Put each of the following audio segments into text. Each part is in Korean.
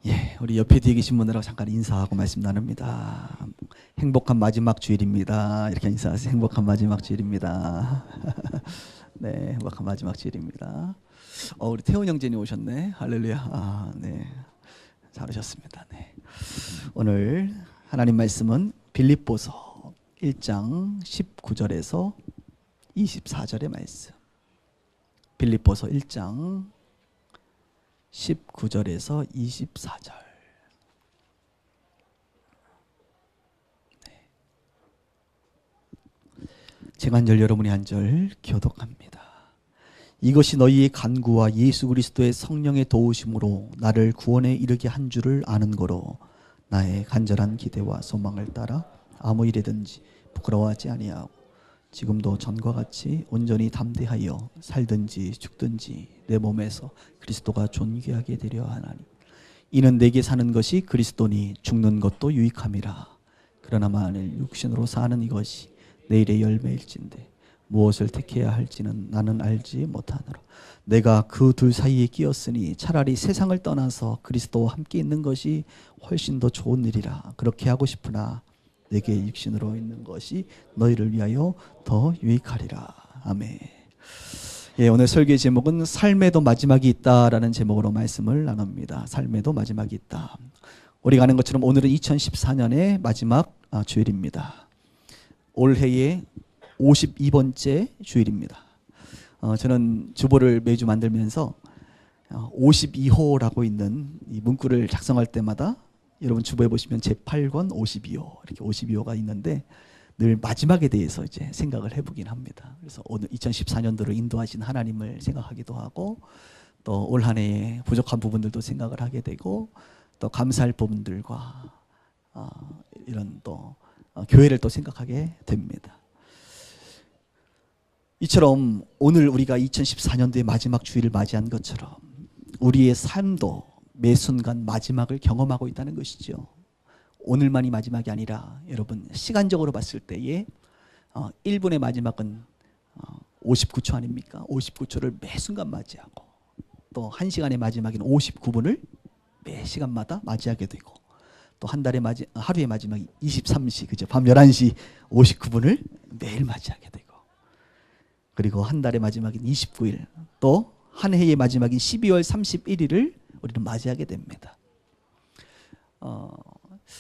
예, 우리 옆에 뒤에 계신 분들하고 잠깐 인사하고 말씀 나눕니다. 행복한 마지막 주일입니다. 이렇게 인사하세요. 행복한 마지막 주일입니다. 네, 행복한 마지막 주일입니다. 우리 태훈 형제님 오셨네. 할렐루야. 네, 잘하셨습니다. 네. 오늘 하나님 말씀은 빌립보서 1장 19절에서 24절의 말씀. 빌립보서 1장 19절에서 24절. 네. 제가 한 절 여러분이 한 절 교독합니다. 이것이 너희의 간구와 예수 그리스도의 성령의 도우심으로 나를 구원에 이르게 한 줄을 아는 거로 나의 간절한 기대와 소망을 따라 아무 일에든지 부끄러워하지 아니하고 지금도 전과 같이 온전히 담대하여 살든지 죽든지 내 몸에서 그리스도가 존귀하게 되려 하나니 이는 내게 사는 것이 그리스도니 죽는 것도 유익함이라. 그러나 만일 육신으로 사는 이것이 내일의 열매일진데 무엇을 택해야 할지는 나는 알지 못하노라. 내가 그 둘 사이에 끼었으니 차라리 세상을 떠나서 그리스도와 함께 있는 것이 훨씬 더 좋은 일이라. 그렇게 하고 싶으나 내게 육신으로 있는 것이 너희를 위하여 더 유익하리라. 아멘. 예, 오늘 설교의 제목은 삶에도 마지막이 있다라는 제목으로 말씀을 나눕니다. 삶에도 마지막이 있다. 우리가 아는 것처럼 오늘은 2014년의 마지막 주일입니다. 올해의 52번째 주일입니다. 저는 주보를 매주 만들면서 52호라고 있는 이 문구를 작성할 때마다 여러분 주보에 보시면 제8권 52호 이렇게 52호가 있는데 늘 마지막에 대해서 이제 생각을 해보긴 합니다. 그래서 오늘 2014년도를 인도하신 하나님을 생각하기도 하고 또 올 한 해의 부족한 부분들도 생각을 하게 되고 또 감사할 부분들과 이런 또 교회를 또 생각하게 됩니다. 이처럼 오늘 우리가 2014년도의 마지막 주일을 맞이한 것처럼 우리의 삶도 매 순간 마지막을 경험하고 있다는 것이죠. 오늘만이 마지막이 아니라 여러분 시간적으로 봤을 때에 1분의 마지막은 59초 아닙니까? 59초를 매 순간 맞이하고 또 1시간의 마지막인 59분을 매 시간마다 맞이하게 되고 또 한 달의 하루의 마지막이 23시, 그죠? 밤 11시 59분을 매일 맞이하게 되고 그리고 한 달의 마지막인 29일 또 한 해의 마지막인 12월 31일을 우리는 맞이하게 됩니다.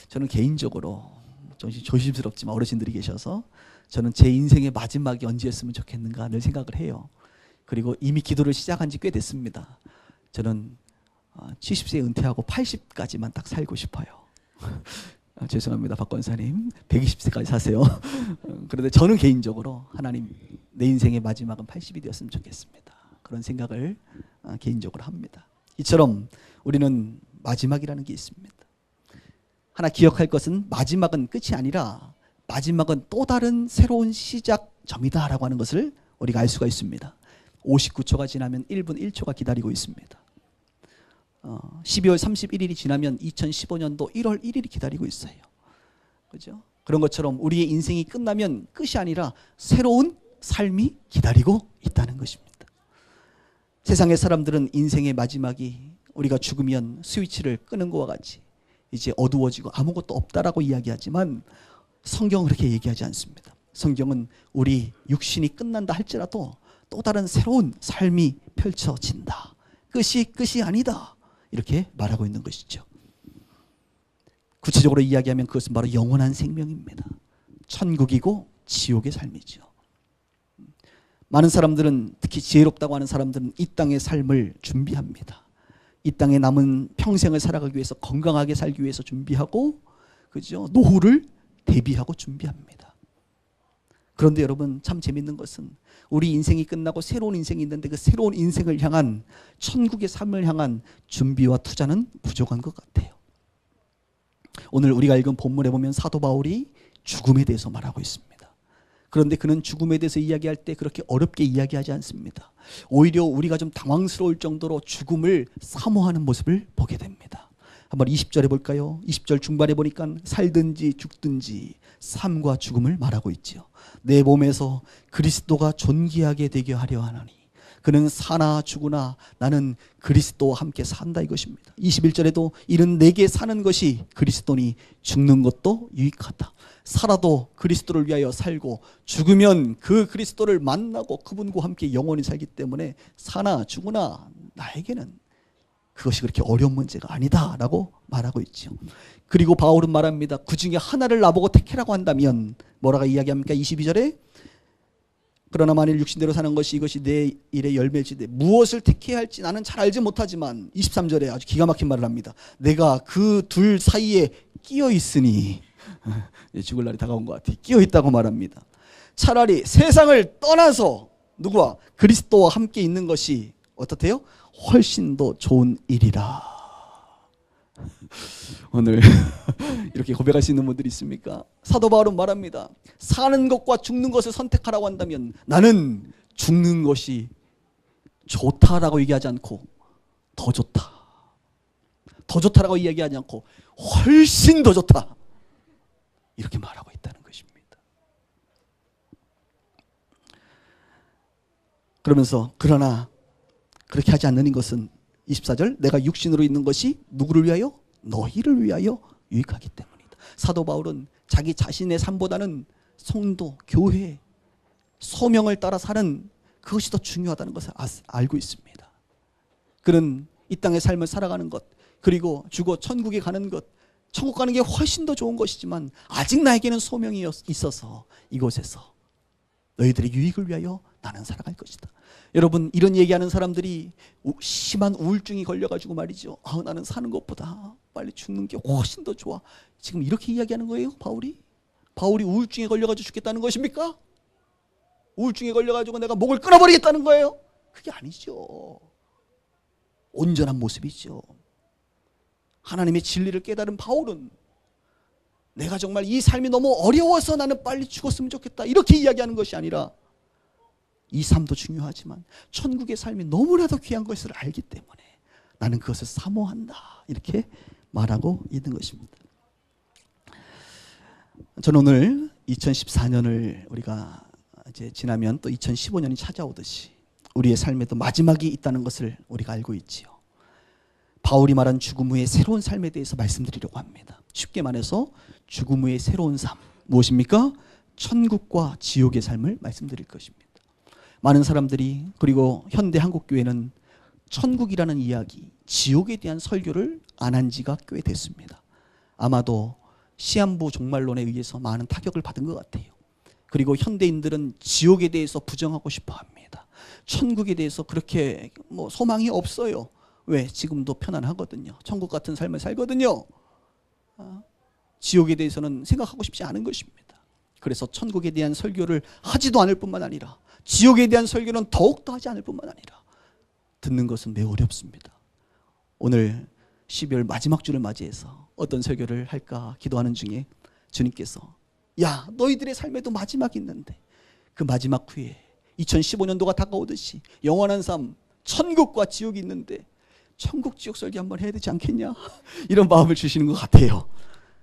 저는 개인적으로 좀 조심스럽지만 어르신들이 계셔서 저는 제 인생의 마지막이 언제였으면 좋겠는가 늘 생각을 해요. 그리고 이미 기도를 시작한 지 꽤 됐습니다. 저는 70세 은퇴하고 80까지만 딱 살고 싶어요. 죄송합니다, 박 권사님. 120세까지 사세요. 그런데 저는 개인적으로 하나님 내 인생의 마지막은 80이 되었으면 좋겠습니다. 그런 생각을 개인적으로 합니다. 이처럼 우리는 마지막이라는 게 있습니다. 하나 기억할 것은 마지막은 끝이 아니라 마지막은 또 다른 새로운 시작점이다라고 하는 것을 우리가 알 수가 있습니다. 59초가 지나면 1분 1초가 기다리고 있습니다. 12월 31일이 지나면 2015년도 1월 1일이 기다리고 있어요. 그죠? 그런 것처럼 우리의 인생이 끝나면 끝이 아니라 새로운 삶이 기다리고 있다는 것입니다. 세상의 사람들은 인생의 마지막이 우리가 죽으면 스위치를 끄는 것과 같이 이제 어두워지고 아무것도 없다라고 이야기하지만 성경은 그렇게 얘기하지 않습니다. 성경은 우리 육신이 끝난다 할지라도 또 다른 새로운 삶이 펼쳐진다. 끝이 아니다. 이렇게 말하고 있는 것이죠. 구체적으로 이야기하면 그것은 바로 영원한 생명입니다. 천국이고 지옥의 삶이죠. 많은 사람들은 특히 지혜롭다고 하는 사람들은 이 땅의 삶을 준비합니다. 이 땅에 남은 평생을 살아가기 위해서 건강하게 살기 위해서 준비하고 그죠? 노후를 대비하고 준비합니다. 그런데 여러분 참 재밌는 것은 우리 인생이 끝나고 새로운 인생이 있는데 그 새로운 인생을 향한 천국의 삶을 향한 준비와 투자는 부족한 것 같아요. 오늘 우리가 읽은 본문에 보면 사도 바울이 죽음에 대해서 말하고 있습니다. 그런데 그는 죽음에 대해서 이야기할 때 그렇게 어렵게 이야기하지 않습니다. 오히려 우리가 좀 당황스러울 정도로 죽음을 사모하는 모습을 보게 됩니다. 한번 20절에 볼까요? 20절 중반에 보니까 살든지 죽든지 삶과 죽음을 말하고 있죠. 내 몸에서 그리스도가 존귀하게 되게 하려 하나니 그는 사나 죽으나 나는 그리스도와 함께 산다 이것입니다. 21절에도 이는 내게 사는 것이 그리스도니 죽는 것도 유익하다. 살아도 그리스도를 위하여 살고 죽으면 그 그리스도를 만나고 그분과 함께 영원히 살기 때문에 사나 죽으나 나에게는 그것이 그렇게 어려운 문제가 아니다라고 말하고 있죠. 그리고 바울은 말합니다. 그 중에 하나를 나보고 택해라고 한다면 뭐라고 이야기합니까? 22절에 그러나 만일 육신대로 사는 것이 이것이 내 일의 열매일지되 무엇을 택해야 할지 나는 잘 알지 못하지만 23절에 아주 기가 막힌 말을 합니다. 내가 그 둘 사이에 끼어 있으니 죽을 날이 다가온 것 같아. 끼어 있다고 말합니다. 차라리 세상을 떠나서 누구와 그리스도와 함께 있는 것이 어떻대요? 훨씬 더 좋은 일이라. 오늘 이렇게 고백할 수 있는 분들이 있습니까? 사도 바울은 말합니다. 사는 것과 죽는 것을 선택하라고 한다면 나는 죽는 것이 좋다라고 얘기하지 않고 더 좋다. 더 좋다라고 이야기하지 않고 훨씬 더 좋다. 이렇게 말하고 있다는 것입니다. 그러면서 그러나 그렇게 하지 않는 것은 24절 내가 육신으로 있는 것이 누구를 위하여? 너희를 위하여 유익하기 때문이다. 사도 바울은 자기 자신의 삶보다는 성도, 교회, 소명을 따라 사는 그것이 더 중요하다는 것을 알고 있습니다. 그는 이 땅의 삶을 살아가는 것, 그리고 죽어 천국에 가는 것, 천국 가는 게 훨씬 더 좋은 것이지만 아직 나에게는 소명이 있어서 이곳에서 너희들의 유익을 위하여 나는 살아갈 것이다. 여러분, 이런 얘기하는 사람들이 심한 우울증이 걸려가지고 말이죠. 나는 사는 것보다 빨리 죽는 게 훨씬 더 좋아. 지금 이렇게 이야기하는 거예요, 바울이? 바울이 우울증에 걸려가지고 죽겠다는 것입니까? 우울증에 걸려가지고 내가 목을 끊어버리겠다는 거예요? 그게 아니죠. 온전한 모습이죠. 하나님의 진리를 깨달은 바울은 내가 정말 이 삶이 너무 어려워서 나는 빨리 죽었으면 좋겠다 이렇게 이야기하는 것이 아니라 이 삶도 중요하지만 천국의 삶이 너무나도 귀한 것을 알기 때문에 나는 그것을 사모한다 이렇게 말하고 있는 것입니다. 저는 오늘 2014년을 우리가 이제 지나면 또 2015년이 찾아오듯이 우리의 삶에도 마지막이 있다는 것을 우리가 알고 있지요. 바울이 말한 죽음 후의 새로운 삶에 대해서 말씀드리려고 합니다. 쉽게 말해서 죽음 후의 새로운 삶 무엇입니까? 천국과 지옥의 삶을 말씀드릴 것입니다. 많은 사람들이 그리고 현대 한국교회는 천국이라는 이야기, 지옥에 대한 설교를 안 한 지가 꽤 됐습니다. 아마도 시한부 종말론에 의해서 많은 타격을 받은 것 같아요. 그리고 현대인들은 지옥에 대해서 부정하고 싶어 합니다. 천국에 대해서 그렇게 소망이 없어요. 왜? 지금도 편안하거든요. 천국 같은 삶을 살거든요. 지옥에 대해서는 생각하고 싶지 않은 것입니다. 그래서 천국에 대한 설교를 하지도 않을 뿐만 아니라 지옥에 대한 설교는 더욱더 하지 않을 뿐만 아니라 듣는 것은 매우 어렵습니다. 오늘 12월 마지막 주를 맞이해서 어떤 설교를 할까 기도하는 중에 주님께서 야, 너희들의 삶에도 마지막이 있는데 그 마지막 후에 2015년도가 다가오듯이 영원한 삶, 천국과 지옥이 있는데 천국 지옥 설교 한번 해야 되지 않겠냐? 이런 마음을 주시는 것 같아요.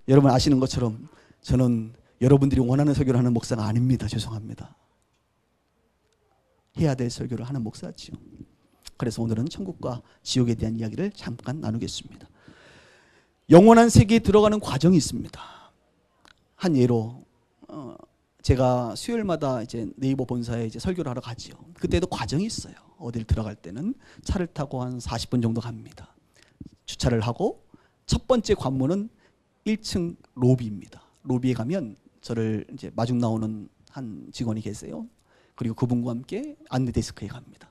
여러분 아시는 것처럼 저는 여러분들이 원하는 설교를 하는 목사가 아닙니다. 죄송합니다. 해야 될 설교를 하는 목사지요. 그래서 오늘은 천국과 지옥에 대한 이야기를 잠깐 나누겠습니다. 영원한 세계에 들어가는 과정이 있습니다. 한 예로 제가 수요일마다 이제 네이버 본사에 이제 설교를 하러 가지요. 그때도 과정이 있어요. 어딜 들어갈 때는 차를 타고 한 40분 정도 갑니다. 주차를 하고 첫 번째 관문은 1층 로비입니다. 로비에 가면 저를 이제 마중 나오는 한 직원이 계세요. 그리고 그분과 함께 안내 데스크에 갑니다.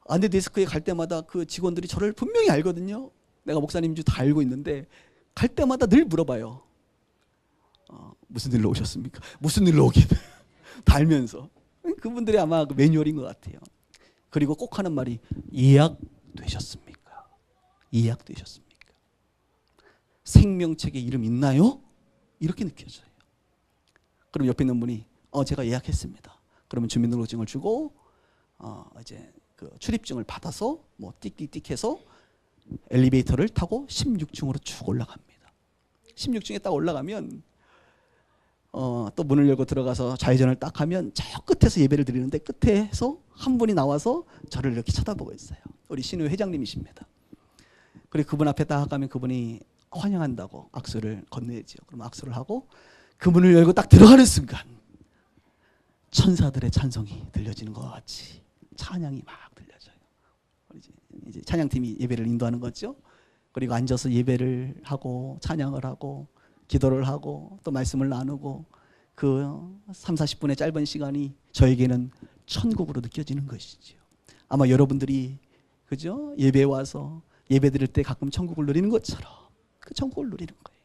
안내 데스크에 갈 때마다 그 직원들이 저를 분명히 알거든요. 내가 목사님인 줄 다 알고 있는데 갈 때마다 늘 물어봐요. 무슨 일로 오셨습니까? 무슨 일로 오긴 다 알면서. 그분들이 아마 그 매뉴얼인 것 같아요. 그리고 꼭 하는 말이 예약되셨습니까? 예약되셨습니까? 생명책에 이름 있나요? 이렇게 느껴져요. 그럼 옆에 있는 분이 제가 예약했습니다. 그러면 주민등록증을 주고 이제 그 출입증을 받아서 띡띡띡 해서 엘리베이터를 타고 16층으로 쭉 올라갑니다. 16층에 딱 올라가면 또 문을 열고 들어가서 좌회전을 딱 하면 저 끝에서 예배를 드리는데 끝에서 한 분이 나와서 저를 이렇게 쳐다보고 있어요. 우리 신우 회장님이십니다. 그리고 그분 앞에 딱 가면 그분이 환영한다고 악수를 건네야죠. 그럼 악수를 하고 그 문을 열고 딱 들어가는 순간 천사들의 찬송이 들려지는 것 같이 찬양이 막 들려져요. 이제 찬양팀이 예배를 인도하는 거죠. 그리고 앉아서 예배를 하고 찬양을 하고 기도를 하고 또 말씀을 나누고 그 3, 40분의 짧은 시간이 저에게는 천국으로 느껴지는 것이죠. 아마 여러분들이 그죠? 예배에 와서 예배 드릴 때 가끔 천국을 누리는 것처럼 그 천국을 누리는 거예요.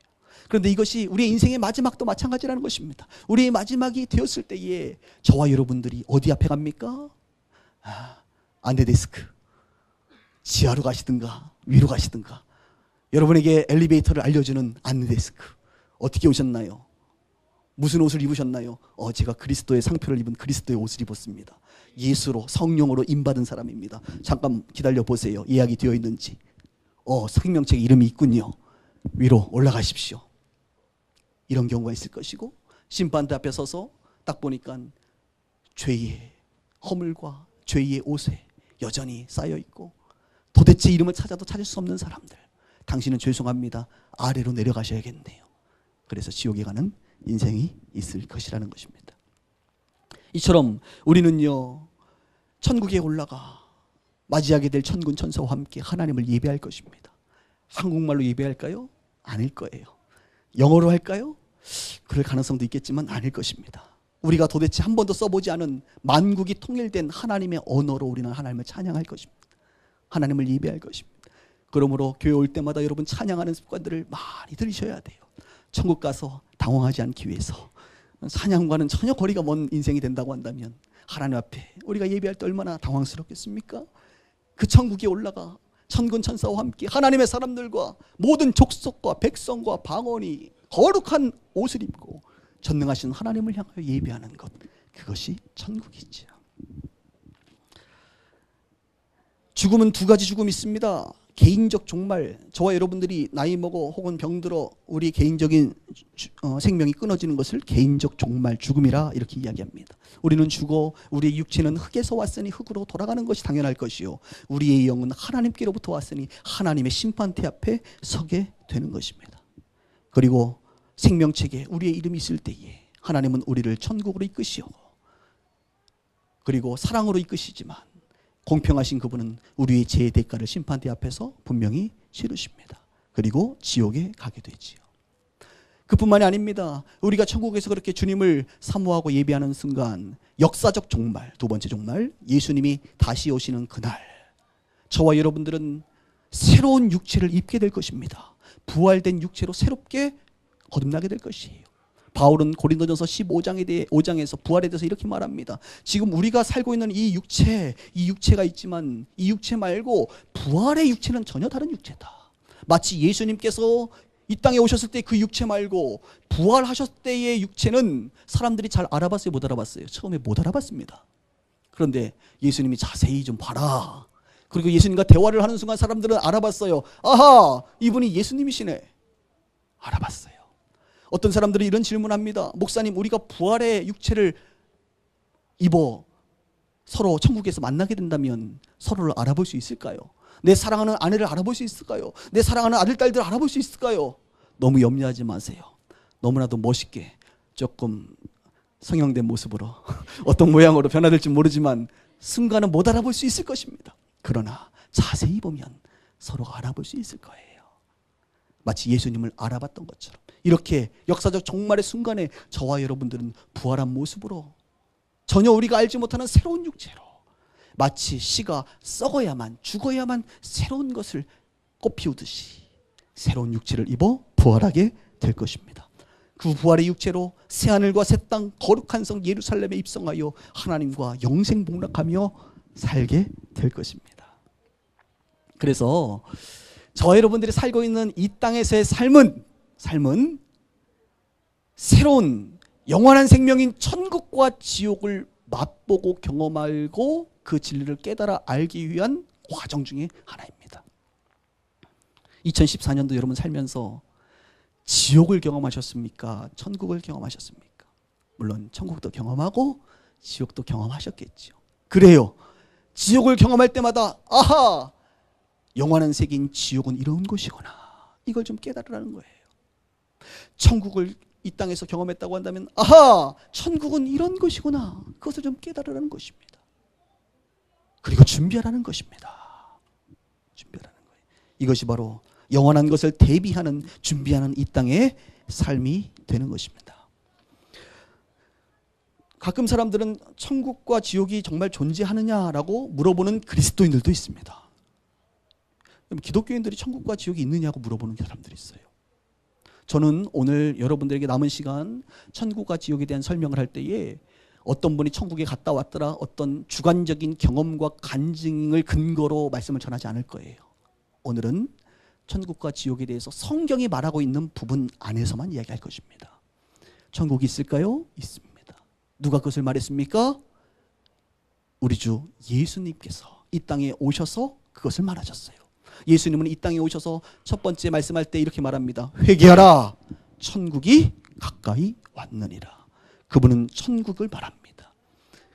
그런데 이것이 우리의 인생의 마지막도 마찬가지라는 것입니다. 우리의 마지막이 되었을 때에 저와 여러분들이 어디 앞에 갑니까? 안내데스크. 지하로 가시든가 위로 가시든가. 여러분에게 엘리베이터를 알려주는 안내데스크. 어떻게 오셨나요? 무슨 옷을 입으셨나요? 제가 그리스도의 상표를 입은 그리스도의 옷을 입었습니다. 예수로 성령으로 인받은 사람입니다. 잠깐 기다려 보세요. 예약이 되어 있는지. 생명책에 이름이 있군요. 위로 올라가십시오. 이런 경우가 있을 것이고 심판대 앞에 서서 딱 보니까 죄의 허물과 죄의 옷에 여전히 쌓여 있고 도대체 이름을 찾아도 찾을 수 없는 사람들. 당신은 죄송합니다. 아래로 내려가셔야겠네요. 그래서 지옥에 가는 인생이 있을 것이라는 것입니다. 이처럼 우리는요 천국에 올라가 맞이하게 될 천군 천사와 함께 하나님을 예배할 것입니다. 한국말로 예배할까요? 아닐 거예요. 영어로 할까요? 그럴 가능성도 있겠지만 아닐 것입니다. 우리가 도대체 한 번도 써보지 않은 만국이 통일된 하나님의 언어로 우리는 하나님을 찬양할 것입니다. 하나님을 예배할 것입니다. 그러므로 교회 올 때마다 여러분 찬양하는 습관들을 많이 들이셔야 돼요. 천국 가서 당황하지 않기 위해서 찬양과는 전혀 거리가 먼 인생이 된다고 한다면 하나님 앞에 우리가 예배할 때 얼마나 당황스럽겠습니까? 그 천국에 올라가 천군 천사와 함께 하나님의 사람들과 모든 족속과 백성과 방언이 거룩한 옷을 입고 전능하신 하나님을 향하여 예배하는 것, 그것이 천국이죠. 죽음은 두 가지 죽음이 있습니다. 개인적 종말, 저와 여러분들이 나이 먹어 혹은 병들어 우리 개인적인 생명이 끊어지는 것을 개인적 종말, 죽음이라 이렇게 이야기합니다. 우리는 죽어 우리의 육체는 흙에서 왔으니 흙으로 돌아가는 것이 당연할 것이요 우리의 영은 하나님께로부터 왔으니 하나님의 심판대 앞에 서게 되는 것입니다. 그리고 생명책에 우리의 이름이 있을 때에 하나님은 우리를 천국으로 이끄시오. 그리고 사랑으로 이끄시지만 공평하신 그분은 우리의 죄의 대가를 심판대 앞에서 분명히 치르십니다. 그리고 지옥에 가게 되지요. 그뿐만이 아닙니다. 우리가 천국에서 그렇게 주님을 사모하고 예배하는 순간 역사적 종말, 두 번째 종말, 예수님이 다시 오시는 그날 저와 여러분들은 새로운 육체를 입게 될 것입니다. 부활된 육체로 새롭게 거듭나게 될 것이에요. 바울은 고린도전서 15장에서 부활에 대해서 이렇게 말합니다. 지금 우리가 살고 있는 이 육체가 있지만 이 육체 말고 부활의 육체는 전혀 다른 육체다. 마치 예수님께서 이 땅에 오셨을 때 그 육체 말고 부활하셨을 때의 육체는 사람들이 잘 알아봤어요? 못 알아봤어요? 처음에 못 알아봤습니다. 그런데 예수님이 자세히 좀 봐라. 그리고 예수님과 대화를 하는 순간 사람들은 알아봤어요. 아하, 이분이 예수님이시네. 알아봤어요. 어떤 사람들이 이런 질문합니다. 목사님, 우리가 부활의 육체를 입어 서로 천국에서 만나게 된다면 서로를 알아볼 수 있을까요? 내 사랑하는 아내를 알아볼 수 있을까요? 내 사랑하는 아들, 딸들을 알아볼 수 있을까요? 너무 염려하지 마세요. 너무나도 멋있게 조금 성형된 모습으로 어떤 모양으로 변화될지 모르지만 순간은 못 알아볼 수 있을 것입니다. 그러나 자세히 보면 서로가 알아볼 수 있을 거예요. 마치 예수님을 알아봤던 것처럼 이렇게 역사적 종말의 순간에 저와 여러분들은 부활한 모습으로 전혀 우리가 알지 못하는 새로운 육체로 마치 씨가 썩어야만 죽어야만 새로운 것을 꽃피우듯이 새로운 육체를 입어 부활하게 될 것입니다. 그 부활의 육체로 새하늘과 새 땅 거룩한 성 예루살렘에 입성하여 하나님과 영생 복락하며 살게 될 것입니다. 그래서 저와 여러분들이 살고 있는 이 땅에서의 삶은 새로운 영원한 생명인 천국과 지옥을 맛보고 경험하고 그 진리를 깨달아 알기 위한 과정 중에 하나입니다. 2014년도 여러분 살면서 지옥을 경험하셨습니까? 천국을 경험하셨습니까? 물론 천국도 경험하고 지옥도 경험하셨겠죠. 그래요. 지옥을 경험할 때마다 아하! 영원한 세계인 지옥은 이런 곳이구나. 이걸 좀 깨달으라는 거예요. 천국을 이 땅에서 경험했다고 한다면 아하! 천국은 이런 것이구나. 그것을 좀 깨달으라는 것입니다. 그리고 준비하라는 것입니다. 준비하라는 거예요. 이것이 바로 영원한 것을 대비하는, 준비하는 이 땅의 삶이 되는 것입니다. 가끔 사람들은 천국과 지옥이 정말 존재하느냐라고 물어보는 그리스도인들도 있습니다. 기독교인들이 천국과 지옥이 있느냐고 물어보는 사람들이 있어요. 저는 오늘 여러분들에게 남은 시간 천국과 지옥에 대한 설명을 할 때에 어떤 분이 천국에 갔다 왔더라 어떤 주관적인 경험과 간증을 근거로 말씀을 전하지 않을 거예요. 오늘은 천국과 지옥에 대해서 성경이 말하고 있는 부분 안에서만 이야기할 것입니다. 천국이 있을까요? 있습니다. 누가 그것을 말했습니까? 우리 주 예수님께서 이 땅에 오셔서 그것을 말하셨어요. 예수님은 이 땅에 오셔서 첫 번째 말씀할 때 이렇게 말합니다. 회개하라, 천국이 가까이 왔느니라. 그분은 천국을 말합니다.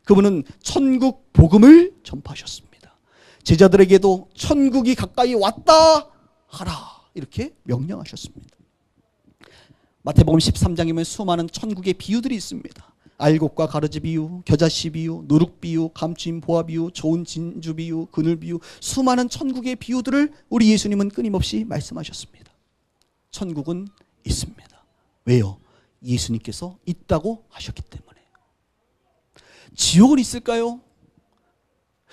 그분은 천국 복음을 전파하셨습니다. 제자들에게도 천국이 가까이 왔다 하라 이렇게 명령하셨습니다. 마태복음 13장이면 수많은 천국의 비유들이 있습니다. 알곡과 가르지 비유, 겨자씨 비유, 누룩 비유, 감추인 보화 비유, 좋은 진주 비유, 그늘 비유, 수많은 천국의 비유들을 우리 예수님은 끊임없이 말씀하셨습니다. 천국은 있습니다. 왜요? 예수님께서 있다고 하셨기 때문에. 지옥은 있을까요?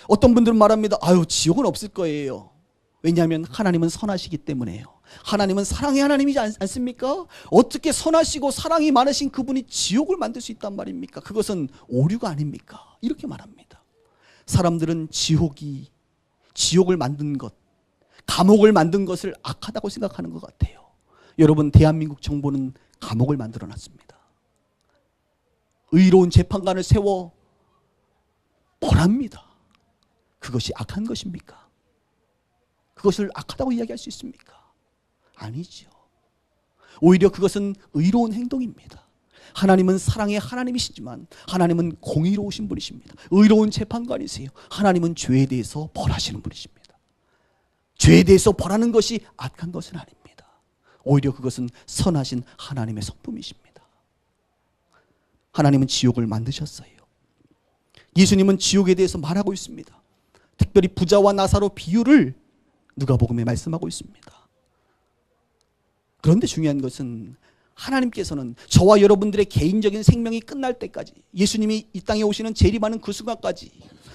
어떤 분들은 말합니다. 아유, 지옥은 없을 거예요. 왜냐하면 하나님은 선하시기 때문에요. 하나님은 사랑의 하나님이지 않습니까? 어떻게 선하시고 사랑이 많으신 그분이 지옥을 만들 수 있단 말입니까? 그것은 오류가 아닙니까? 이렇게 말합니다. 사람들은 지옥을 만든 것, 감옥을 만든 것을 악하다고 생각하는 것 같아요. 여러분, 대한민국 정부는 감옥을 만들어 놨습니다. 의로운 재판관을 세워 벌합니다. 그것이 악한 것입니까? 그것을 악하다고 이야기할 수 있습니까? 아니죠. 오히려 그것은 의로운 행동입니다. 하나님은 사랑의 하나님이시지만 하나님은 공의로우신 분이십니다. 의로운 재판관이세요. 하나님은 죄에 대해서 벌하시는 분이십니다. 죄에 대해서 벌하는 것이 악한 것은 아닙니다. 오히려 그것은 선하신 하나님의 성품이십니다. 하나님은 지옥을 만드셨어요. 예수님은 지옥에 대해서 말하고 있습니다. 특별히 부자와 나사로 비유를 누가복음에 말씀하고 있습니다. 그런데 중요한 것은 하나님께서는 저와 여러분들의 개인적인 생명이 끝날 때까지, 예수님이 이 땅에 오시는 재림하는 그 순간까지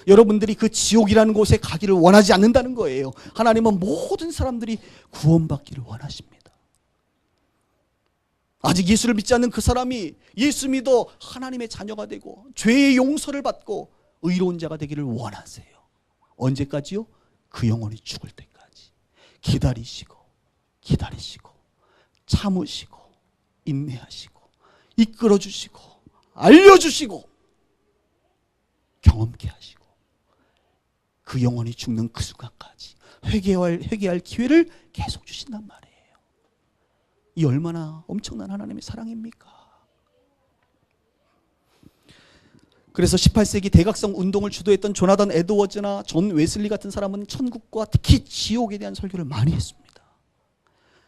여러분들이 그 지옥이라는 곳에 가기를 원하지 않는다는 거예요. 하나님은 모든 사람들이 구원받기를 원하십니다. 아직 예수를 믿지 않는 그 사람이 예수 믿어 하나님의 자녀가 되고 죄의 용서를 받고 의로운 자가 되기를 원하세요. 언제까지요? 그 영혼이 죽을 때까지. 기다리시고 참으시고 인내하시고 이끌어주시고 알려주시고 경험케 하시고 그 영혼이 죽는 그 순간까지 회개할 기회를 계속 주신단 말이에요. 이 얼마나 엄청난 하나님의 사랑입니까? 그래서 18세기 대각성 운동을 주도했던 조나단 에드워즈나 존 웨슬리 같은 사람은 천국과 특히 지옥에 대한 설교를 많이 했습니다.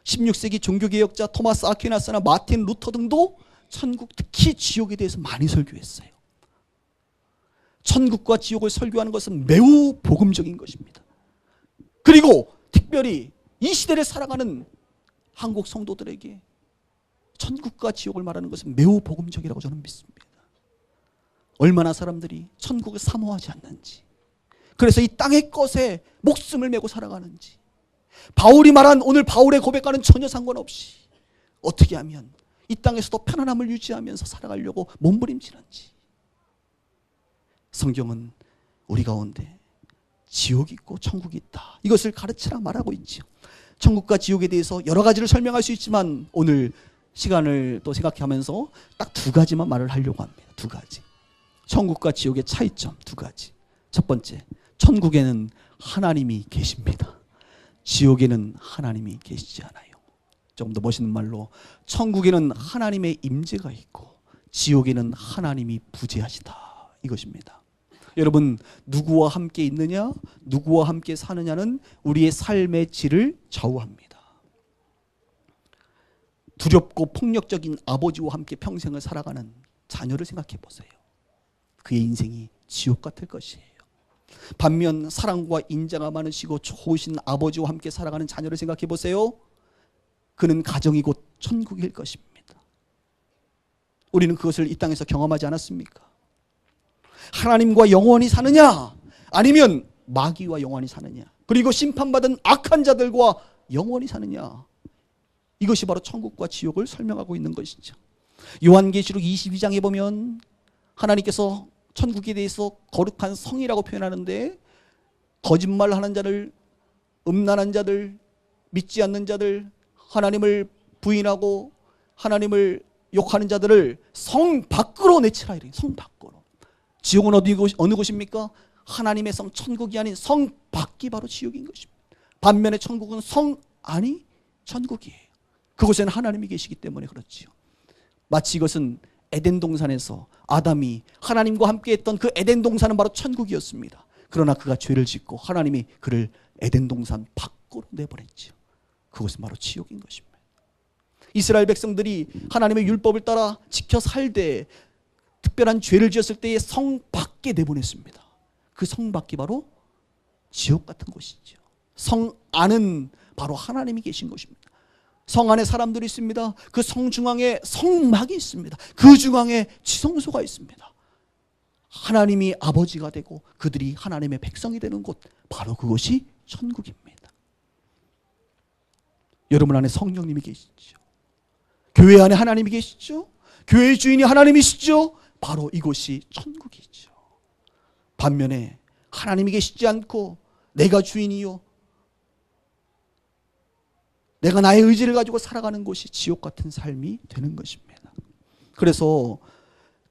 16세기 종교개혁자 토마스 아퀴나스나 마틴 루터 등도 천국 특히 지옥에 대해서 많이 설교했어요. 천국과 지옥을 설교하는 것은 매우 복음적인 것입니다. 그리고 특별히 이 시대를 살아가는 한국 성도들에게 천국과 지옥을 말하는 것은 매우 복음적이라고 저는 믿습니다. 얼마나 사람들이 천국을 사모하지 않는지, 그래서 이 땅의 것에 목숨을 메고 살아가는지, 바울이 말한 오늘 바울의 고백과는 전혀 상관없이 어떻게 하면 이 땅에서도 편안함을 유지하면서 살아가려고 몸부림치는지. 성경은 우리 가운데 지옥이 있고 천국이 있다, 이것을 가르치라 말하고 있죠. 천국과 지옥에 대해서 여러 가지를 설명할 수 있지만 오늘 시간을 또 생각하면서 딱 두 가지만 말을 하려고 합니다. 두 가지. 천국과 지옥의 차이점 두 가지. 첫 번째, 천국에는 하나님이 계십니다. 지옥에는 하나님이 계시지 않아요. 조금 더 멋있는 말로 천국에는 하나님의 임재가 있고 지옥에는 하나님이 부재하시다, 이것입니다. 여러분, 누구와 함께 있느냐, 누구와 함께 사느냐는 우리의 삶의 질을 좌우합니다. 두렵고 폭력적인 아버지와 함께 평생을 살아가는 자녀를 생각해 보세요. 그의 인생이 지옥 같을 것이에요. 반면 사랑과 인자가 많으시고 좋으신 아버지와 함께 살아가는 자녀를 생각해 보세요. 그는 가정이 곧 천국일 것입니다. 우리는 그것을 이 땅에서 경험하지 않았습니까? 하나님과 영원히 사느냐, 아니면 마귀와 영원히 사느냐, 그리고 심판받은 악한 자들과 영원히 사느냐, 이것이 바로 천국과 지옥을 설명하고 있는 것이죠. 요한계시록 22장에 보면 하나님께서 천국에 대해서 거룩한 성이라고 표현하는데, 거짓말하는 자들, 음란한 자들, 믿지 않는 자들, 하나님을 부인하고 하나님을 욕하는 자들을 성 밖으로 내치라, 이래요. 성 밖으로. 지옥은 어느 곳입니까? 하나님의 성, 천국이 아닌 성 밖이 바로 지옥인 것입니다. 반면에 천국은 성 안이 천국이에요. 그곳에는 하나님이 계시기 때문에 그렇지요. 마치 이것은 에덴 동산에서 아담이 하나님과 함께 했던 그 에덴 동산은 바로 천국이었습니다. 그러나 그가 죄를 짓고 하나님이 그를 에덴 동산 밖으로 내보냈지요. 그것은 바로 지옥인 것입니다. 이스라엘 백성들이 하나님의 율법을 따라 지켜 살되 특별한 죄를 지었을 때에 성 밖에 내보냈습니다. 그 성 밖이 바로 지옥 같은 곳이죠. 성 안은 바로 하나님이 계신 곳입니다. 성 안에 사람들이 있습니다. 그 성 중앙에 성막이 있습니다. 그 중앙에 지성소가 있습니다. 하나님이 아버지가 되고 그들이 하나님의 백성이 되는 곳, 바로 그것이 천국입니다. 여러분 안에 성령님이 계시죠. 교회 안에 하나님이 계시죠. 교회의 주인이 하나님이시죠. 바로 이곳이 천국이죠. 반면에 하나님이 계시지 않고 내가 주인이요, 내가 나의 의지를 가지고 살아가는 곳이 지옥 같은 삶이 되는 것입니다. 그래서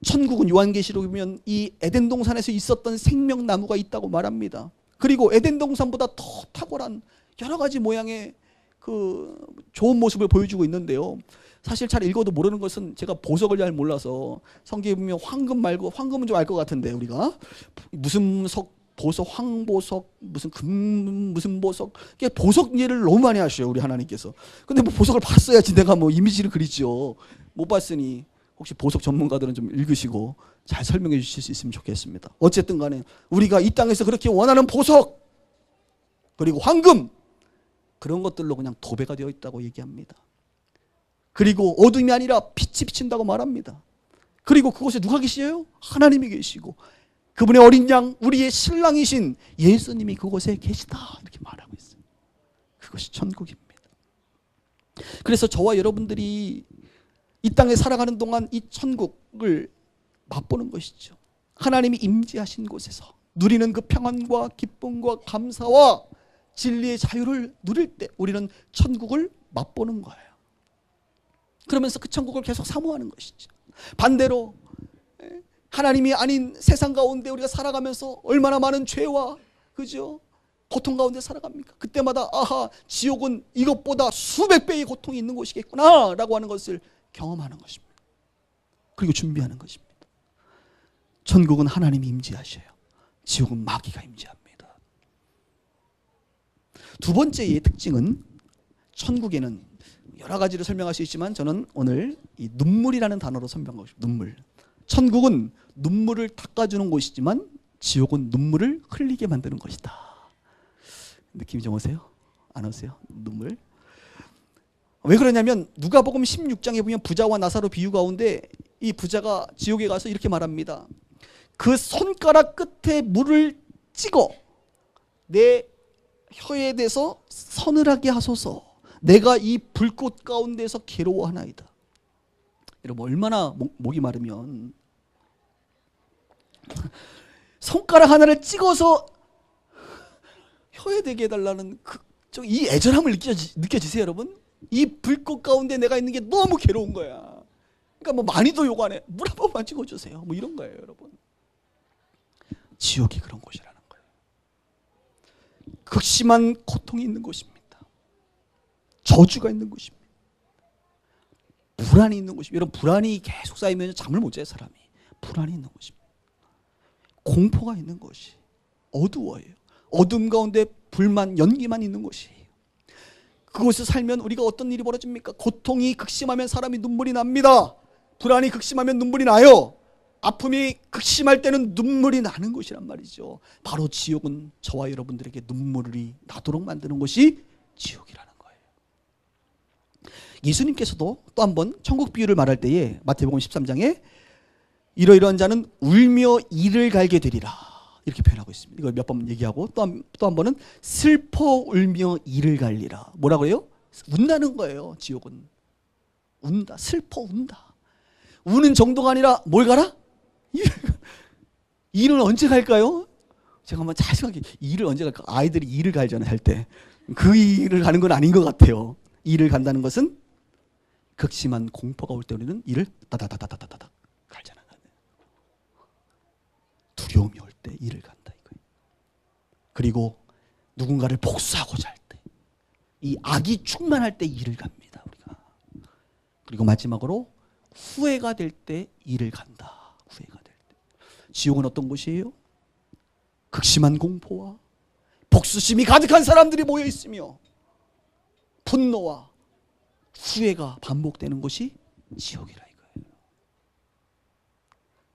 천국은 요한계시록에 보면 이 에덴 동산에서 있었던 생명나무가 있다고 말합니다. 그리고 에덴 동산보다 더 탁월한 여러 가지 모양의 그 좋은 모습을 보여주고 있는데요. 사실 잘 읽어도 모르는 것은, 제가 보석을 잘 몰라서 성경에 보면 황금 말고, 황금은 좀 알 것 같은데 우리가 무슨 보석, 황보석, 무슨 금, 무슨 보석, 이게 보석 예를 너무 많이 하셔요, 우리 하나님께서. 근데 뭐 보석을 봤어야지 내가 뭐 이미지를 그리죠. 못 봤으니 혹시 보석 전문가들은 좀 읽으시고 잘 설명해 주실 수 있으면 좋겠습니다. 어쨌든 간에 우리가 이 땅에서 그렇게 원하는 보석, 그리고 황금, 그런 것들로 그냥 도배가 되어 있다고 얘기합니다. 그리고 어둠이 아니라 빛이 비친다고 말합니다. 그리고 그곳에 누가 계시요? 하나님이 계시고 그분의 어린 양, 우리의 신랑이신 예수님이 그곳에 계시다, 이렇게 말하고 있어요. 그것이 천국입니다. 그래서 저와 여러분들이 이 땅에 살아가는 동안 이 천국을 맛보는 것이죠. 하나님이 임재하신 곳에서 누리는 그 평안과 기쁨과 감사와 진리의 자유를 누릴 때 우리는 천국을 맛보는 거예요. 그러면서 그 천국을 계속 사모하는 것이죠. 반대로 하나님이 아닌 세상 가운데 우리가 살아가면서 얼마나 많은 죄와, 그죠, 고통 가운데 살아갑니까? 그때마다 아하, 지옥은 이것보다 수백 배의 고통이 있는 곳이겠구나 라고 하는 것을 경험하는 것입니다. 그리고 준비하는 것입니다. 천국은 하나님이 임재하셔요. 지옥은 마귀가 임재합니다. 두 번째의 특징은, 천국에는 여러 가지로 설명할 수 있지만 저는 오늘 이 눈물이라는 단어로 설명하고 싶어요. 눈물. 천국은 눈물을 닦아주는 곳이지만 지옥은 눈물을 흘리게 만드는 것이다. 느낌이 좀 오세요? 안 오세요? 눈물. 왜 그러냐면 누가복음 16장에 보면 부자와 나사로 비유 가운데 이 부자가 지옥에 가서 이렇게 말합니다. 그 손가락 끝에 물을 찍어 내 혀에 대서 서늘하게 하소서. 내가 이 불꽃 가운데서 괴로워하나이다. 여러분, 얼마나 목이 마르면 손가락 하나를 찍어서 혀에 대게 해달라는 이 애절함을 느껴지세요, 여러분? 이 불꽃 가운데 내가 있는 게 너무 괴로운 거야. 그러니까 뭐 많이도 요구 안 해. 물 한 번만 찍어주세요. 뭐 이런 거예요, 여러분. 지옥이 그런 곳이라는 거예요. 극심한 고통이 있는 곳입니다. 저주가 있는 곳입니다. 불안이 있는 곳입니다. 여러분, 불안이 계속 쌓이면 잠을 못 자요, 사람이. 불안이 있는 곳입니다. 공포가 있는 것이 어두워요. 어둠 가운데 불만, 연기만 있는 것이에요. 그곳에 살면 우리가 어떤 일이 벌어집니까? 고통이 극심하면 사람이 눈물이 납니다. 불안이 극심하면 눈물이 나요. 아픔이 극심할 때는 눈물이 나는 것이란 말이죠. 바로 지옥은 저와 여러분들에게 눈물이 나도록 만드는 것이 지옥이라는 거예요. 예수님께서도 또 한 번 천국 비유를 말할 때에 마태복음 13장에 이러이러한 자는 울며 이를 갈게 되리라 이렇게 표현하고 있습니다. 이걸 몇 번 얘기하고 또 한 번은 슬퍼 울며 이를 갈리라. 뭐라고 해요? 운다는 거예요. 지옥은 운다, 슬퍼 운다. 우는 정도가 아니라 뭘 가라? 이를 언제 갈까요? 제가 한번 잘 생각해. 이를 언제 갈까? 아이들이 이를 갈잖아요, 할 때. 그 이를 가는 건 아닌 것 같아요. 이를 간다는 것은 극심한 공포가 올 때 우리는 이를 따다다다다다다 갈잖아요. 두려움이 올 때 이를 간다 이거예요. 그리고 누군가를 복수하고자 할 때, 이 악이 충만할 때 이를 갑니다, 우리가. 그리고 마지막으로 후회가 될 때 이를 간다. 후회가 될 때. 지옥은 어떤 곳이에요? 극심한 공포와 복수심이 가득한 사람들이 모여 있으며 분노와 후회가 반복되는 곳이 지옥이라 이거예요.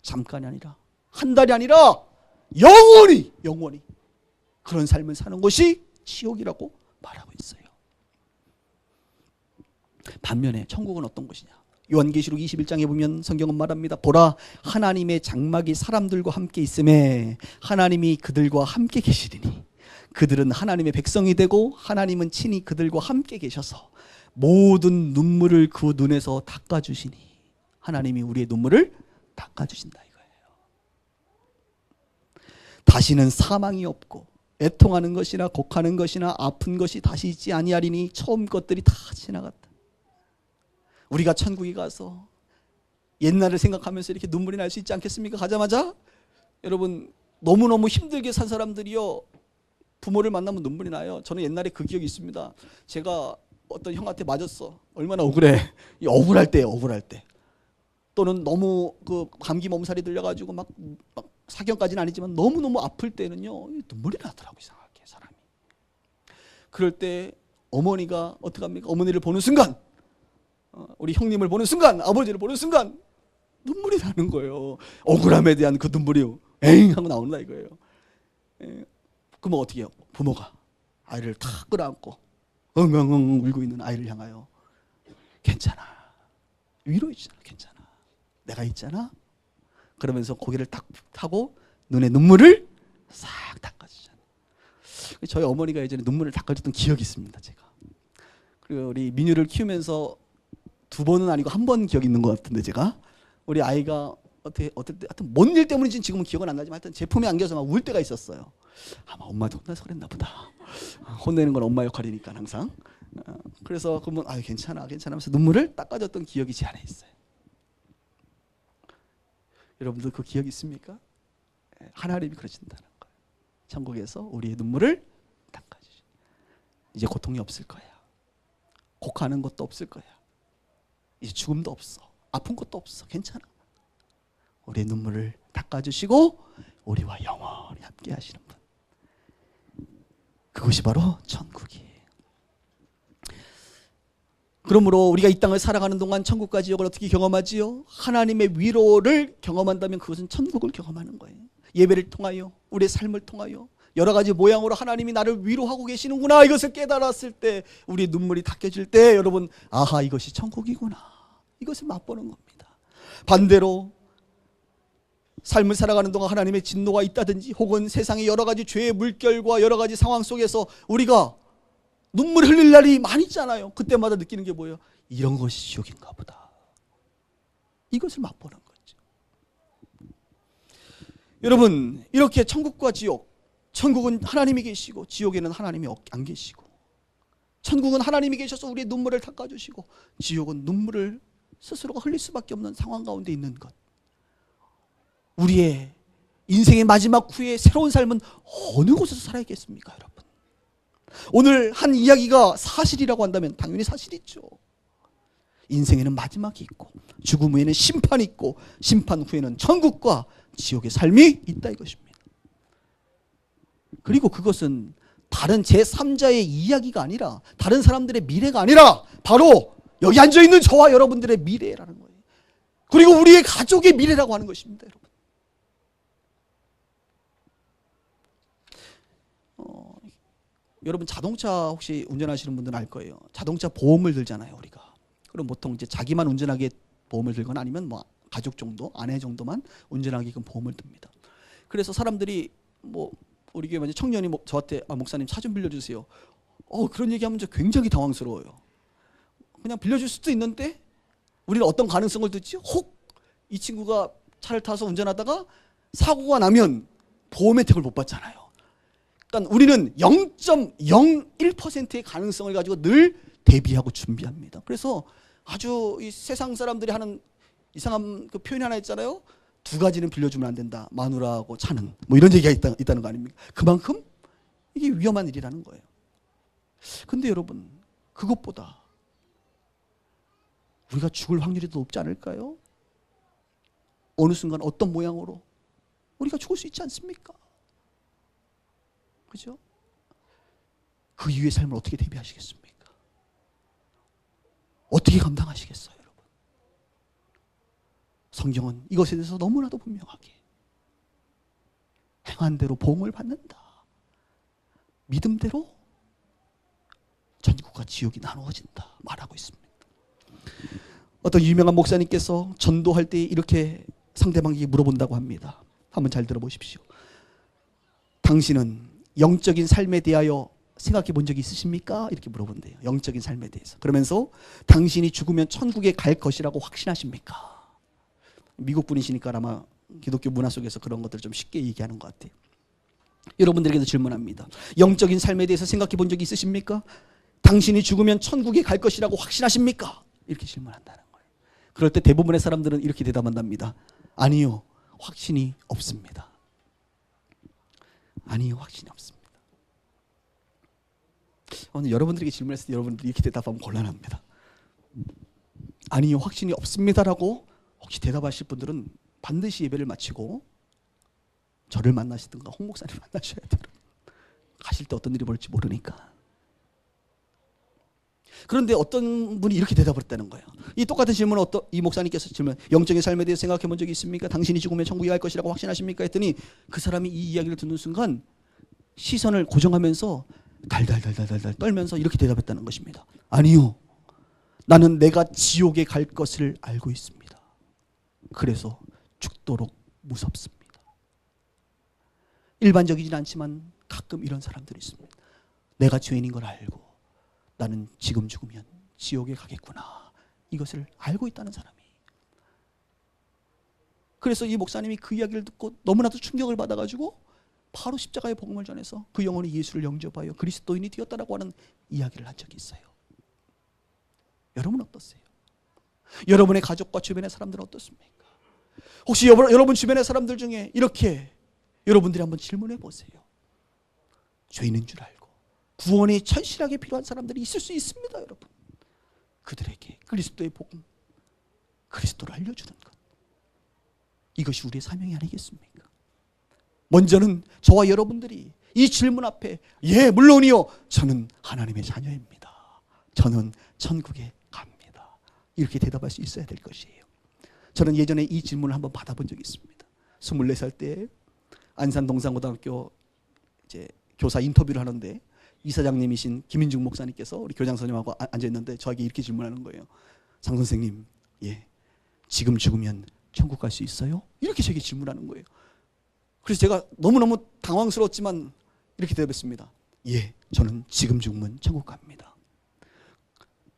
잠깐이 아니라 한 달이 아니라 영원히 그런 삶을 사는 것이 지옥이라고 말하고 있어요. 반면에 천국은 어떤 곳이냐? 요한계시록 21장에 보면 성경은 말합니다. 보라, 하나님의 장막이 사람들과 함께 있음에 하나님이 그들과 함께 계시리니 그들은 하나님의 백성이 되고 하나님은 친히 그들과 함께 계셔서 모든 눈물을 그 눈에서 닦아주시니 하나님이 우리의 눈물을 닦아주신다 이거예요. 다시는 사망이 없고 애통하는 것이나 곡하는 것이나 아픈 것이 다시 있지 아니하리니 처음 것들이 다 지나갔다. 우리가 천국에 가서 옛날을 생각하면서 이렇게 눈물이 날 수 있지 않겠습니까? 가자마자 여러분 너무너무 힘들게 산 사람들이요 부모를 만나면 눈물이 나요. 저는 옛날에 그 기억이 있습니다. 제가 어떤 형한테 맞았어. 얼마나 억울해. 억울할 때예요. 억울할 때. 또는 너무 그 감기 몸살이 들려가지고 막 사경까지는 아니지만 너무너무 아플 때는요 눈물이 나더라고요. 이상하게 사람이. 그럴 때 어머니가 어떻게 합니까? 어머니를 보는 순간 우리 형님을 보는 순간 아버지를 보는 순간 눈물이 나는 거예요. 억울함에 대한 그 눈물이 엥 하고 나온다 이거예요. 그러면 어떻게 해요? 부모가 아이를 탁 끌어안고 엉엉엉 울고 있는 아이를 향하여 괜찮아, 위로해 주잖아. 괜찮아, 내가 있잖아. 그러면서 고개를 탁 하고 눈에 눈물을 싹 닦아주잖아요. 저희 어머니가 예전에 눈물을 닦아줬던 기억이 있습니다. 제가. 그리고 우리 민유를 키우면서 2번은 아니고 1번 기억이 있는 것 같은데 제가 우리 아이가 어떨 때 하여튼 뭔 일 때문인지 지금은 기억은 안 나지만 하여튼 제품에 안겨서 막 울 때가 있었어요. 아마 엄마한테 혼나서 그랬나 보다. 혼내는 건 엄마 역할이니까 항상. 그래서 그러면 괜찮아 하면서 눈물을 닦아줬던 기억이 제 안에 있어요. 여러분들 그 기억 있습니까? 하나님이 그러신다는 거예요. 천국에서 우리의 눈물을 닦아주시. 이제 고통이 없을 거야. 곡하는 것도 없을 거야. 이제 죽음도 없어. 아픈 것도 없어. 괜찮아. 우리의 눈물을 닦아주시고 우리와 영원히 함께 하시는 분. 그것이 바로 천국이에요. 그러므로 우리가 이 땅을 살아가는 동안 천국과 지옥을 어떻게 경험하지요? 하나님의 위로를 경험한다면 그것은 천국을 경험하는 거예요. 예배를 통하여 우리의 삶을 통하여 여러 가지 모양으로 하나님이 나를 위로하고 계시는구나 이것을 깨달았을 때 우리의 눈물이 닦여질 때 여러분 아하 이것이 천국이구나 이것을 맛보는 겁니다. 반대로 삶을 살아가는 동안 하나님의 진노가 있다든지 혹은 세상의 여러 가지 죄의 물결과 여러 가지 상황 속에서 우리가 눈물 흘릴 날이 많이 있잖아요. 그때마다 느끼는 게 뭐예요? 이런 것이 지옥인가 보다. 이것을 맛보는 거죠. 여러분 이렇게 천국과 지옥, 천국은 하나님이 계시고 지옥에는 하나님이 안 계시고, 천국은 하나님이 계셔서 우리의 눈물을 닦아주시고 지옥은 눈물을 스스로가 흘릴 수밖에 없는 상황 가운데 있는 것. 우리의 인생의 마지막 후에 새로운 삶은 어느 곳에서 살아야겠습니까 여러분? 오늘 한 이야기가 사실이라고 한다면 당연히 사실이죠. 인생에는 마지막이 있고 죽음 후에는 심판이 있고 심판 후에는 천국과 지옥의 삶이 있다 이것입니다. 그리고 그것은 다른 제3자의 이야기가 아니라 다른 사람들의 미래가 아니라 바로 여기 앉아있는 저와 여러분들의 미래라는 거예요. 그리고 우리의 가족의 미래라고 하는 것입니다. 여러분. 여러분 자동차 혹시 운전하시는 분들은 알 거예요. 자동차 보험을 들잖아요, 우리가. 그럼 보통 이제 자기만 운전하게 보험을 들거나 아니면 뭐 가족 정도, 아내 정도만 운전하게끔 보험을 듭니다. 그래서 사람들이 뭐 우리 교회 만약 청년이 저한테 목사님 차 좀 빌려주세요. 그런 얘기하면 저 굉장히 당황스러워요. 그냥 빌려줄 수도 있는데 우리는 어떤 가능성을 듣지? 혹 이 친구가 차를 타서 운전하다가 사고가 나면 보험 혜택을 못 받잖아요. 그러니까 우리는 0.01%의 가능성을 가지고 늘 대비하고 준비합니다. 그래서 아주 이 세상 사람들이 하는 이상한 그 표현이 하나 있잖아요. 두 가지는 빌려주면 안 된다. 마누라하고 차는. 뭐 이런 얘기가 있다는 거 아닙니까? 그만큼 이게 위험한 일이라는 거예요. 근데 여러분, 그것보다 우리가 죽을 확률이 더 높지 않을까요? 어느 순간 어떤 모양으로 우리가 죽을 수 있지 않습니까? 그죠? 그 이후의 삶을 어떻게 대비하시겠습니까? 어떻게 감당하시겠어요, 여러분? 성경은 이것에 대해서 너무나도 분명하게 행한 대로 보응을 받는다. 믿음대로 천국과 지옥이 나누어진다 말하고 있습니다. 어떤 유명한 목사님께서 전도할 때 이렇게 상대방에게 물어본다고 합니다. 한번 잘 들어보십시오. 당신은 영적인 삶에 대하여 생각해 본 적이 있으십니까? 이렇게 물어본대요. 영적인 삶에 대해서. 그러면서 당신이 죽으면 천국에 갈 것이라고 확신하십니까? 미국 분이시니까 아마 기독교 문화 속에서 그런 것들을 좀 쉽게 얘기하는 것 같아요. 여러분들에게도 질문합니다. 영적인 삶에 대해서 생각해 본 적이 있으십니까? 당신이 죽으면 천국에 갈 것이라고 확신하십니까? 이렇게 질문한다는 거예요. 그럴 때 대부분의 사람들은 이렇게 대답한답니다. 아니요, 확신이 없습니다. 아니요, 확신이 없습니다. 오늘 여러분들에게 질문했을 때 여러분들이 이렇게 대답하면 곤란합니다. 아니요, 확신이 없습니다라고 혹시 대답하실 분들은 반드시 예배를 마치고 저를 만나시든가 홍 목사님 만나셔야 돼요. 가실 때 어떤 일이 벌지 모르니까. 그런데 어떤 분이 이렇게 대답을 했다는 거예요. 이 똑같은 질문을 이 목사님께서 질문, 영적인 삶에 대해서 생각해 본 적이 있습니까? 당신이 죽으면 천국에 갈 것이라고 확신하십니까? 했더니 그 사람이 이 이야기를 듣는 순간 시선을 고정하면서 달달달달달 떨면서 이렇게 대답했다는 것입니다. 아니요, 나는 내가 지옥에 갈 것을 알고 있습니다. 그래서 죽도록 무섭습니다. 일반적이진 않지만 가끔 이런 사람들이 있습니다. 내가 죄인인 걸 알고 나는 지금 죽으면 지옥에 가겠구나. 이것을 알고 있다는 사람이. 그래서 이 목사님이 그 이야기를 듣고 너무나도 충격을 받아가지고 바로 십자가의 복음을 전해서 그 영혼이 예수를 영접하여 그리스도인이 되었다라고 하는 이야기를 한 적이 있어요. 여러분 어떠세요? 여러분의 가족과 주변의 사람들은 어떻습니까? 혹시 여러분 주변의 사람들 중에 이렇게 여러분들이 한번 질문해 보세요. 죄인인 줄 알고 구원이 천실하게 필요한 사람들이 있을 수 있습니다, 여러분. 그들에게 그리스도의 복음, 그리스도를 알려주는 것. 이것이 우리의 사명이 아니겠습니까? 먼저는 저와 여러분들이 이 질문 앞에 예, 물론이요. 저는 하나님의 자녀입니다. 저는 천국에 갑니다. 이렇게 대답할 수 있어야 될 것이에요. 저는 예전에 이 질문을 한번 받아본 적이 있습니다. 24살 때 안산 동산고등학교 이제 교사 인터뷰를 하는데 이사장님이신 김인중 목사님께서 우리 교장 선생님하고 앉아 있는데 저에게 이렇게 질문하는 거예요. 장 선생님, 예, 지금 죽으면 천국 갈 수 있어요? 이렇게 저에게 질문하는 거예요. 그래서 제가 너무너무 당황스러웠지만 이렇게 대답했습니다. 예, 저는 지금 죽으면 천국 갑니다.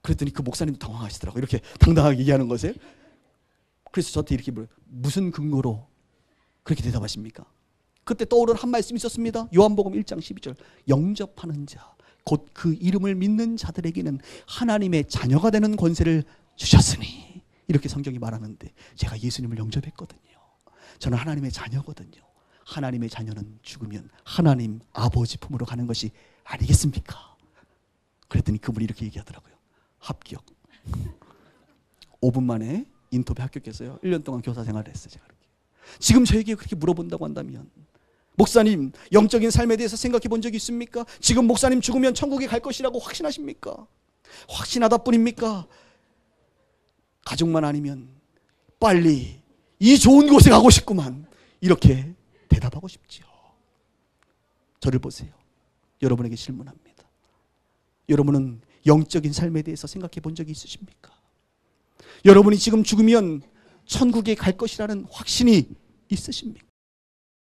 그랬더니 그 목사님도 당황하시더라고요. 이렇게 당당하게 얘기하는 것에. 그래서 저한테 이렇게 물어요. 무슨 근거로 그렇게 대답하십니까? 그때 떠오른 한 말씀이 있었습니다. 요한복음 1장 12절. 영접하는 자, 곧 그 이름을 믿는 자들에게는 하나님의 자녀가 되는 권세를 주셨으니. 이렇게 성경이 말하는데 제가 예수님을 영접했거든요. 저는 하나님의 자녀거든요. 하나님의 자녀는 죽으면 하나님 아버지 품으로 가는 것이 아니겠습니까? 그랬더니 그분이 이렇게 얘기하더라고요. 합격. 5분 만에 인터뷰 합격해서요. 1년 동안 교사 생활을 했어요. 제가 그렇게. 지금 저에게 그렇게 물어본다고 한다면, 목사님, 영적인 삶에 대해서 생각해 본 적이 있습니까? 지금 목사님 죽으면 천국에 갈 것이라고 확신하십니까? 확신하다 뿐입니까? 가족만 아니면 빨리 이 좋은 곳에 가고 싶구만, 이렇게 대답하고 싶지요. 저를 보세요. 여러분에게 질문합니다. 여러분은 영적인 삶에 대해서 생각해 본 적이 있으십니까? 여러분이 지금 죽으면 천국에 갈 것이라는 확신이 있으십니까?